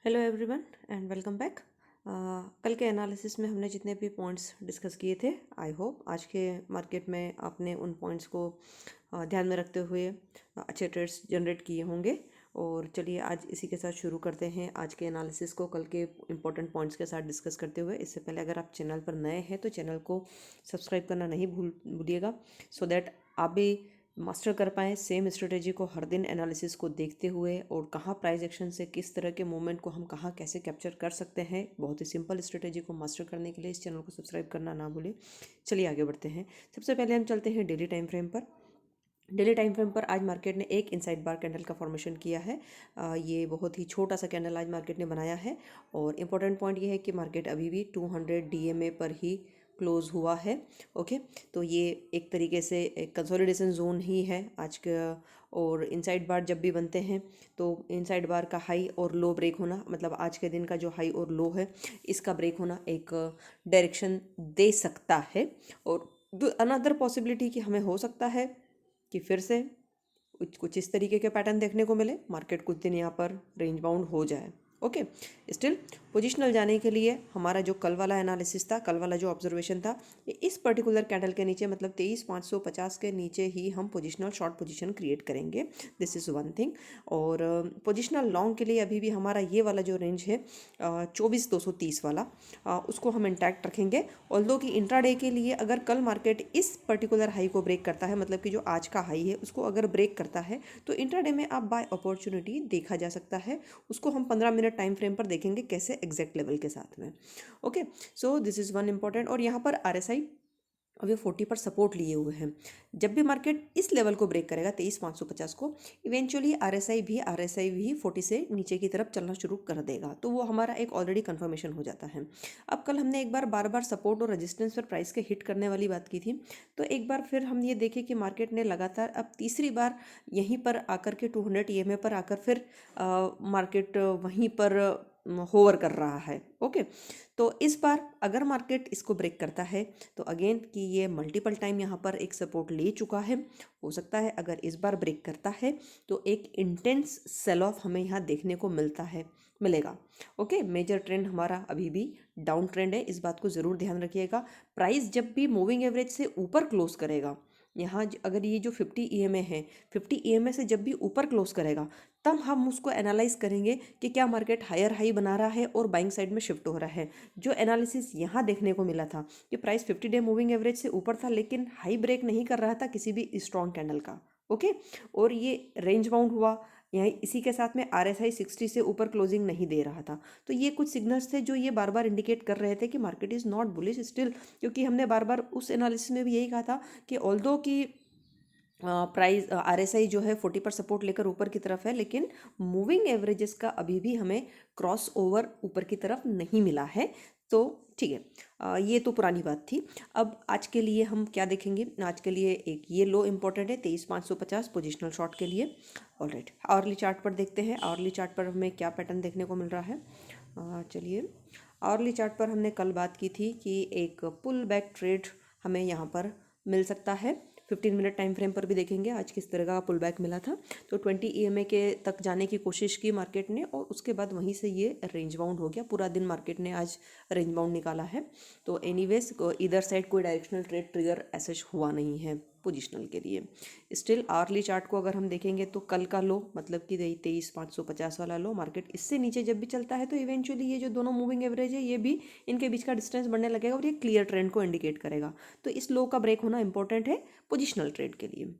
Hello everyone and welcome back. कल के analysis में हमने जितने भी पॉइंट्स डिस्कस किए थे, आई होप आज के मार्केट में आपने उन पॉइंट्स को ध्यान में रखते हुए अच्छे ट्रेड्स जनरेट किए होंगे। और चलिए आज इसी के साथ शुरू करते हैं आज के एनालिसिस को कल के इंपॉर्टेंट पॉइंट्स के साथ डिस्कस करते हुए। इससे पहले अगर आप चैनल पर नए हैं तो चैनल को सब्सक्राइब करना नहीं भूलिएगा, सो दैट आप भी मास्टर कर पाएँ सेम स्ट्रेटेजी को हर दिन एनालिसिस को देखते हुए, और कहाँ प्राइस एक्शन से किस तरह के मूवमेंट को हम कहाँ कैसे कैप्चर कर सकते हैं। बहुत ही सिंपल स्ट्रेटेजी को मास्टर करने के लिए इस चैनल को सब्सक्राइब करना ना भूलें। चलिए आगे बढ़ते हैं। सबसे पहले हम चलते हैं डेली टाइम फ्रेम पर। डेली टाइम फ्रेम पर आज मार्केट ने एक इनसाइड बार कैंडल का फॉर्मेशन किया है। ये बहुत ही छोटा सा कैंडल आज मार्केट ने बनाया है, और इम्पोर्टेंट पॉइंट ये है कि मार्केट अभी भी 200 डीएमए पर ही क्लोज हुआ है। ओके, तो ये एक तरीके से एक कंसोलिडेशन जोन ही है आज का। और इनसाइड बार जब भी बनते हैं तो इनसाइड बार का हाई और लो ब्रेक होना, मतलब आज के दिन का जो हाई और लो है इसका ब्रेक होना एक डायरेक्शन दे सकता है। और अनदर पॉसिबिलिटी कि हमें हो सकता है कि फिर से कुछ इस तरीके के पैटर्न देखने को मिले, मार्केट कुछ दिन यहाँ पर रेंज बाउंड हो जाए। ओके, स्टिल पोजिशनल जाने के लिए हमारा जो कल वाला एनालिसिस था, कल वाला जो ऑब्जर्वेशन था, ये इस पर्टिकुलर कैंडल के नीचे, मतलब 23,550 के नीचे ही हम पोजिशनल शॉर्ट पोजीशन क्रिएट करेंगे। This is one thing. और पोजिशनल लॉन्ग के लिए अभी भी हमारा ये वाला जो रेंज है 24,230 वाला, उसको हम इंटैक्ट रखेंगे। ऑल्दो कि इंट्राडे के लिए अगर कल मार्केट इस पर्टिकुलर हाई को ब्रेक करता है, मतलब कि जो आज का हाई है उसको अगर ब्रेक करता है, तो इंट्राडे में आप बाय अपॉर्चुनिटी देखा जा सकता है। उसको हम 15 मिनट टाइम फ्रेम पर देखेंगे कैसे एग्जैक्ट लेवल के साथ में। Okay, so this is one important. और यहाँ पर आरएसआई अभी 40 पर सपोर्ट लिए हुए हैं। जब भी मार्केट इस लेवल को ब्रेक करेगा 23,550 को, इवेंचुअली आरएसआई भी 40 से नीचे की तरफ चलना शुरू कर देगा, तो वो हमारा एक ऑलरेडी कंफर्मेशन हो जाता है। अब कल हमने एक बार बार सपोर्ट और रेजिस्टेंस पर प्राइस के हिट करने वाली बात की थी, तो एक बार फिर हम ये देखें कि मार्केट ने लगातार अब तीसरी बार यहीं पर आकर के 200 ईएमए पर आकर फिर मार्केट वहीं पर होवर कर रहा है। ओके, तो इस बार अगर मार्केट इसको ब्रेक करता है तो अगेन कि ये मल्टीपल टाइम यहाँ पर एक सपोर्ट ले चुका है, हो सकता है अगर इस बार ब्रेक करता है तो एक इंटेंस सेल ऑफ हमें यहाँ देखने को मिलेगा। ओके, मेजर ट्रेंड हमारा अभी भी डाउन ट्रेंड है, इस बात को ज़रूर ध्यान रखिएगा। प्राइस जब भी मूविंग एवरेज से ऊपर क्लोज करेगा, यहाँ अगर ये जो 50 ईएमए है, 50 ईएमए से जब भी ऊपर क्लोज करेगा, तब हम उसको एनालाइज करेंगे कि क्या मार्केट हायर हाई बना रहा है और बाइंग साइड में शिफ्ट हो रहा है। जो एनालिसिस यहाँ देखने को मिला था कि प्राइस 50 डे मूविंग एवरेज से ऊपर था, लेकिन हाई ब्रेक नहीं कर रहा था किसी भी स्ट्रॉन्ग कैंडल का। ओके, और ये रेंज बाउंड हुआ यहाँ, इसी के साथ में आरएसआई 60 से ऊपर क्लोजिंग नहीं दे रहा था। तो ये कुछ सिग्नल्स थे जो ये बार बार इंडिकेट कर रहे थे कि market is not bullish still, क्योंकि हमने बार बार उस एनालिसिस में भी यही कहा था कि ऑल्दो की प्राइस आरएसआई जो है 40 पर सपोर्ट लेकर ऊपर की तरफ है, लेकिन मूविंग एवरेजेस का अभी भी हमें क्रॉस ओवर ऊपर की तरफ नहीं मिला है। तो ठीक है, ये तो पुरानी बात थी। अब आज के लिए हम क्या देखेंगे, आज के लिए एक ये लो इंपॉर्टेंट है 23,550 पोजिशनल शॉर्ट के लिए। ऑलराइट, आवरली चार्ट पर देखते हैं आवरली चार्ट पर हमें क्या पैटर्न देखने को मिल रहा है। चलिए, आवरली चार्ट पर हमने कल बात की थी कि एक पुल बैक ट्रेड हमें यहाँ पर मिल सकता है। 15 मिनट टाइम फ्रेम पर भी देखेंगे आज किस तरह का पुल बैक मिला था। तो 20 ईएमए के तक जाने की कोशिश की मार्केट ने, और उसके बाद वहीं से ये रेंज बाउंड हो गया। पूरा दिन मार्केट ने आज रेंज बाउंड निकाला है। तो एनीवेज इधर साइड कोई डायरेक्शनल ट्रेड ट्रिगर ऐसे हुआ नहीं है पोजिशनल के लिए। स्टिल आवरली चार्ट को अगर हम देखेंगे तो कल का लो, मतलब कि 23,550 वाला लो, मार्केट इससे नीचे जब भी चलता है तो इवेंचुअली ये जो दोनों मूविंग एवरेज है ये भी इनके बीच का डिस्टेंस बढ़ने लगेगा, और ये क्लियर ट्रेंड को इंडिकेट करेगा। तो इस लो का ब्रेक होना इंपॉर्टेंट है पोजिशनल ट्रेड के लिए।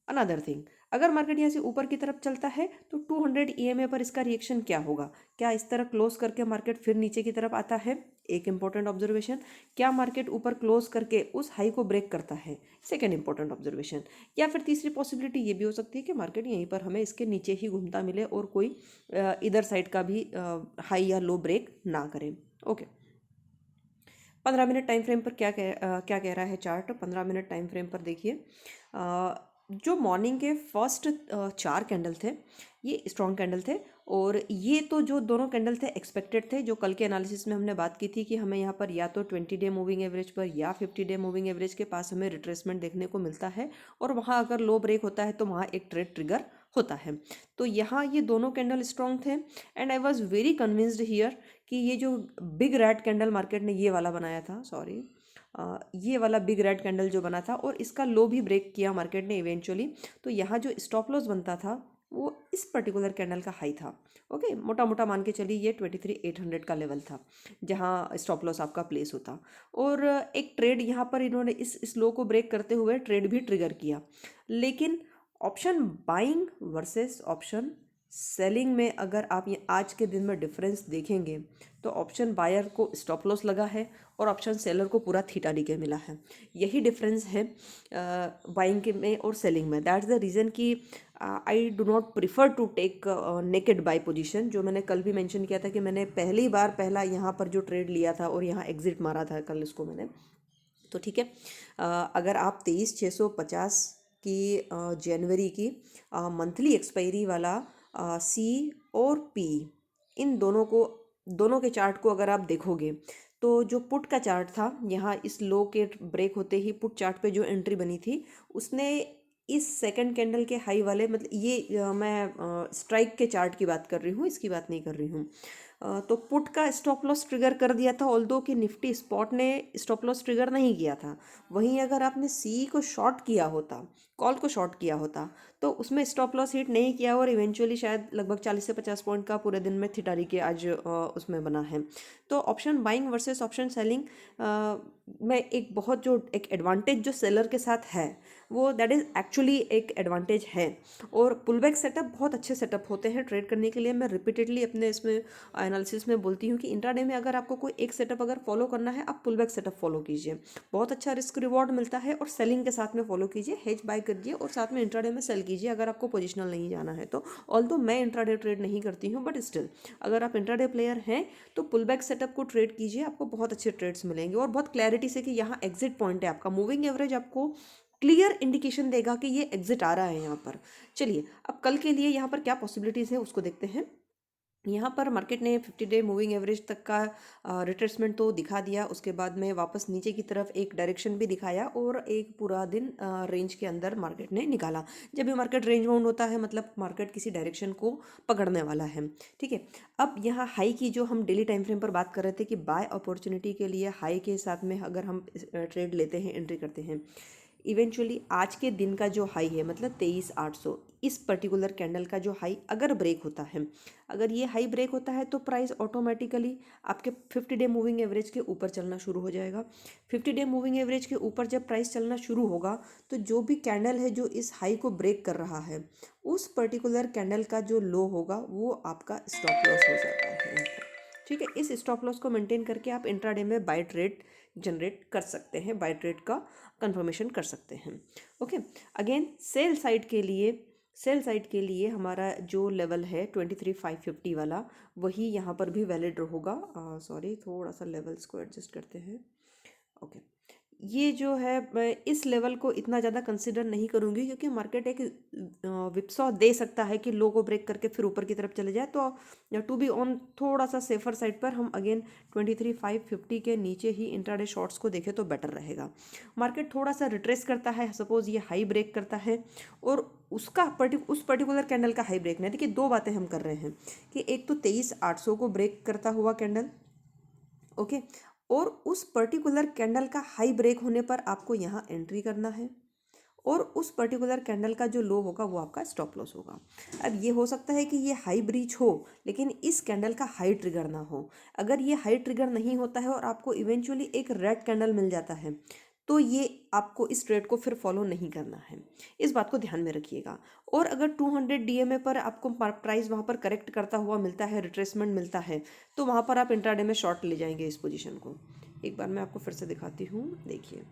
अनदर थिंग, अगर मार्केट यहाँ से ऊपर की तरफ चलता है तो 200 ईएमए पर इसका रिएक्शन क्या होगा। क्या इस तरह क्लोज करके मार्केट फिर नीचे की तरफ आता है, एक इंपॉर्टेंट ऑब्जर्वेशन। क्या मार्केट ऊपर क्लोज करके उस हाई को ब्रेक करता है, सेकेंड इंपॉर्टेंट ऑब्जर्वेशन। या फिर तीसरी पॉसिबिलिटी ये भी हो सकती है कि मार्केट यहीं पर हमें इसके नीचे ही घूमता मिले और कोई इधर साइड का भी हाई या लो ब्रेक ना करे। ओके, 15 मिनट टाइम फ्रेम पर क्या कह रहा है चार्ट। 15 मिनट टाइम फ्रेम पर देखिए, जो मॉर्निंग के फर्स्ट 4 कैंडल थे ये स्ट्रॉन्ग कैंडल थे, और ये तो जो दोनों कैंडल थे एक्सपेक्टेड थे। जो कल के एनालिसिस में हमने बात की थी कि हमें यहाँ पर या तो 20 डे मूविंग एवरेज पर या 50 डे मूविंग एवरेज के पास हमें रिट्रेसमेंट देखने को मिलता है, और वहाँ अगर लो ब्रेक होता है तो वहाँ एक ट्रेड ट्रिगर होता है। तो यहाँ ये दोनों कैंडल स्ट्रॉन्ग थे and I was very convinced here कि ये जो बिग रेड कैंडल मार्केट ने ये वाला बनाया था, सॉरी, ये वाला बिग रेड कैंडल जो बना था और इसका लो भी ब्रेक किया मार्केट ने इवेंचुअली, तो यहाँ जो स्टॉप लॉस बनता था वो इस पर्टिकुलर कैंडल का हाई था। ओके, मोटा मोटा मान के चलिए ये 23,800 का लेवल था जहाँ स्टॉप लॉस आपका प्लेस होता। और एक ट्रेड यहाँ पर इन्होंने इस लो को ब्रेक करते हुए ट्रेड भी ट्रिगर किया। लेकिन option buying versus option selling में अगर आप ये आज के दिन में डिफरेंस देखेंगे तो ऑप्शन बायर को स्टॉप लॉस लगा है और ऑप्शन सेलर को पूरा थीटा डी के मिला है। यही डिफरेंस है बाइंग के में और सेलिंग में। दैट्स द रीज़न कि I do not prefer to take naked buy position, जो मैंने कल भी मेंशन किया था कि मैंने पहला यहाँ पर जो ट्रेड लिया था और यहाँ एग्जिट मारा था कल इसको मैंने। तो ठीक है, अगर आप 23,650 की जनवरी की मंथली एक्सपायरी वाला सी और पी, इन दोनों के चार्ट को अगर आप देखोगे तो जो पुट का चार्ट था यहाँ इस लो के ब्रेक होते ही पुट चार्ट पे जो एंट्री बनी थी उसने इस सेकंड कैंडल के हाई वाले, मतलब ये मैं स्ट्राइक के चार्ट की बात कर रही हूँ, इसकी बात नहीं कर रही हूँ। तो पुट का स्टॉप लॉस ट्रिगर कर दिया था, ऑल्दो कि निफ्टी स्पॉट ने स्टॉप लॉस ट्रिगर नहीं किया था। वहीं अगर आपने सी को शॉर्ट किया होता, कॉल को शॉर्ट किया होता, तो उसमें स्टॉप लॉस हिट नहीं किया और इवेंचुअली शायद लगभग 40 से 50 पॉइंट का पूरे दिन में थिटारी के आज उसमें बना है। तो option buying versus option selling में एक बहुत जो एक एडवांटेज जो सेलर के साथ है वो दैट इज़ एक्चुअली एक एडवांटेज है। और पुलबैक सेटअप बहुत अच्छे सेटअप होते हैं ट्रेड करने के लिए। मैं रिपीटेडली अपने इसमें एनालिसिस में बोलती हूँ कि इंट्राडे में अगर आपको कोई एक सेटअप अगर फॉलो करना है, आप पुलबैक सेटअप फॉलो कीजिए, बहुत अच्छा रिस्क रिवॉर्ड मिलता है। और सेलिंग के साथ में फॉलो कीजिए, हेज बाय करिए और साथ में इंट्राडे में सेल कीजिए अगर आपको पोजिशनल नहीं जाना है तो। ऑल्दो मैं इंट्राडे ट्रेड नहीं करती हूँ बट स्टिल अगर आप इंट्राडे प्लेयर हैं तो पुलबैक सेटअप को ट्रेड कीजिए, आपको बहुत अच्छे ट्रेड्स मिलेंगे और बहुत क्लैरिटी से कि यहाँ एग्जिट पॉइंट है आपका। मूविंग एवरेज आपको क्लियर इंडिकेशन देगा कि ये एग्जिट आ रहा है यहाँ पर। चलिए अब कल के लिए यहाँ पर क्या पॉसिबिलिटीज़ है उसको देखते हैं। यहाँ पर मार्केट ने 50 डे मूविंग एवरेज तक का रिट्रेसमेंट तो दिखा दिया, उसके बाद में वापस नीचे की तरफ एक डायरेक्शन भी दिखाया और एक पूरा दिन रेंज के अंदर मार्केट ने निकाला। जब भी मार्केट रेंज बाउंड होता है मतलब मार्केट किसी डायरेक्शन को पकड़ने वाला है। ठीक है, अब यहाँ हाई की जो हम डेली टाइम फ्रेम पर बात कर रहे थे कि बाय अपॉर्चुनिटी के लिए हाई के साथ में अगर हम ट्रेड लेते हैं, एंट्री करते हैं, इवेंचुअली आज के दिन का जो हाई है मतलब 23,800, इस पर्टिकुलर कैंडल का जो हाई अगर ब्रेक होता है, अगर ये हाई ब्रेक होता है तो प्राइस ऑटोमेटिकली आपके 50 डे मूविंग एवरेज के ऊपर चलना शुरू हो जाएगा। 50 डे मूविंग एवरेज के ऊपर जब प्राइस चलना शुरू होगा तो जो भी कैंडल है जो इस हाई को ब्रेक कर रहा है उस पर्टिकुलर कैंडल का जो लो होगा वो आपका स्टॉप लॉस हो जाता है। ठीक है, इस स्टॉप लॉस को मेंटेन करके आप इंट्राडे में बाय ट्रेड जनरेट कर सकते हैं, बाय ट्रेड का कंफर्मेशन कर सकते हैं। ओके, अगेन सेल साइड के लिए हमारा जो लेवल है 23,550 वाला वही यहाँ पर भी वैलिड होगा। सॉरी, थोड़ा सा लेवल्स को एडजस्ट करते हैं। ओके, ये जो है मैं इस लेवल को इतना ज़्यादा कंसिडर नहीं करूँगी क्योंकि मार्केट एक विपसॉ दे सकता है कि लो को ब्रेक करके फिर ऊपर की तरफ चले जाए। तो टू बी ऑन थोड़ा सा सेफर साइड पर हम अगेन 23,550 के नीचे ही इंट्राडे शॉर्ट्स को देखें तो बेटर रहेगा। मार्केट थोड़ा सा रिट्रेस करता है, सपोज ये हाई ब्रेक करता है और उस पर्टिकुलर कैंडल का हाई ब्रेक नहीं। देखिए दो बातें हम कर रहे हैं कि एक तो 23,800 को ब्रेक करता हुआ कैंडल, ओके, और उस पर्टिकुलर कैंडल का हाई ब्रेक होने पर आपको यहाँ एंट्री करना है और उस पर्टिकुलर कैंडल का जो लो होगा वो आपका स्टॉप लॉस होगा। अब ये हो सकता है कि ये हाई ब्रीच हो लेकिन इस कैंडल का हाई ट्रिगर ना हो। अगर ये हाई ट्रिगर नहीं होता है और आपको इवेंचुअली एक रेड कैंडल मिल जाता है तो ये आपको इस ट्रेड को फिर फॉलो नहीं करना है, इस बात को ध्यान में रखिएगा। और अगर 200 डीएमए पर आपको प्राइस वहाँ पर करेक्ट करता हुआ मिलता है, रिट्रेसमेंट मिलता है, तो वहाँ पर आप इंट्राडे में शॉर्ट ले जाएंगे इस पोजीशन को। एक बार मैं आपको फिर से दिखाती हूँ, देखिए।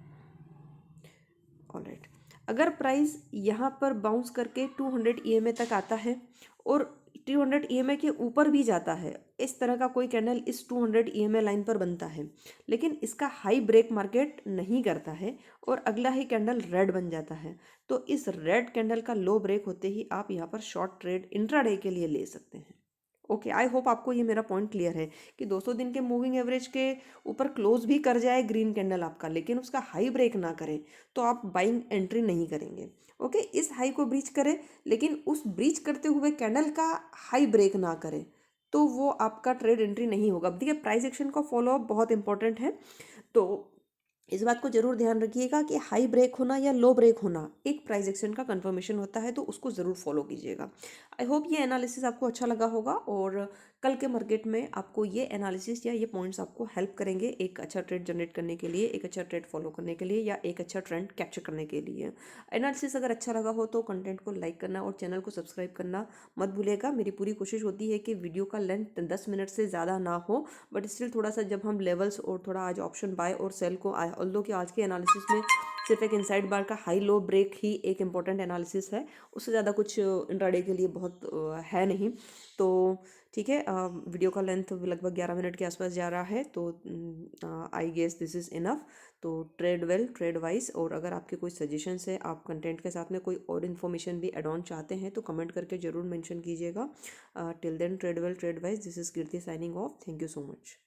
ऑलराइट, अगर प्राइस यहाँ पर बाउंस करके 200 ईएमए तक आता है और 200 ईएमए के ऊपर भी जाता है, इस तरह का कोई कैंडल इस 200 ईएमए लाइन पर बनता है लेकिन इसका हाई ब्रेक मार्केट नहीं करता है और अगला ही कैंडल रेड बन जाता है, तो इस रेड कैंडल का लो ब्रेक होते ही आप यहाँ पर शॉर्ट ट्रेड इंट्राडे के लिए ले सकते हैं। ओके, आई होप आपको ये मेरा पॉइंट क्लियर है कि 200 दिन के मूविंग एवरेज के ऊपर क्लोज भी कर जाए ग्रीन कैंडल आपका, लेकिन उसका हाई ब्रेक ना करे तो आप बाइंग एंट्री नहीं करेंगे। ओके, इस हाई को ब्रीच करे लेकिन उस ब्रीच करते हुए कैंडल का हाई ब्रेक ना करे तो वो आपका ट्रेड एंट्री नहीं होगा। अब देखिए, प्राइस एक्शन का फॉलोअप बहुत इंपॉर्टेंट है, तो इस बात को जरूर ध्यान रखिएगा कि हाई ब्रेक होना या लो ब्रेक होना एक प्राइस एक्शन का कंफर्मेशन होता है, तो उसको ज़रूर फॉलो कीजिएगा। आई होप ये एनालिसिस आपको अच्छा लगा होगा और कल के मार्केट में आपको ये एनालिसिस या ये पॉइंट्स आपको हेल्प करेंगे एक अच्छा ट्रेड जनरेट करने के लिए, एक अच्छा ट्रेड फॉलो करने के लिए, या एक अच्छा ट्रेंड कैप्चर करने के लिए। एनालिसिस अगर अच्छा लगा हो तो कंटेंट को लाइक करना और चैनल को सब्सक्राइब करना मत भूलिएगा। मेरी पूरी कोशिश होती है कि वीडियो का लेंथ 10 मिनट से ज़्यादा ना हो, बट स्टिल थोड़ा सा जब हम लेवल्स और थोड़ा आज ऑप्शन बाय और सेल को आए, ऑल्दो कि आज के एनालिसिस में सिर्फ एक इनसाइड बार का हाई लो ब्रेक ही एक इंपॉर्टेंट एनालिसिस है, उससे ज़्यादा कुछ इंट्राडे के लिए बहुत है नहीं। तो ठीक है, वीडियो का लेंथ लगभग 11 मिनट के आसपास जा रहा है, तो I guess this is enough. तो ट्रेड वेल, ट्रेड वाइज, और अगर आपके कोई सजेशंस है, आप कंटेंट के साथ में कोई और इन्फॉर्मेशन भी एड ऑन चाहते हैं तो कमेंट करके ज़रूर मेंशन कीजिएगा। Till then, trade well, trade wise, this is Kirti signing off. Thank you so much.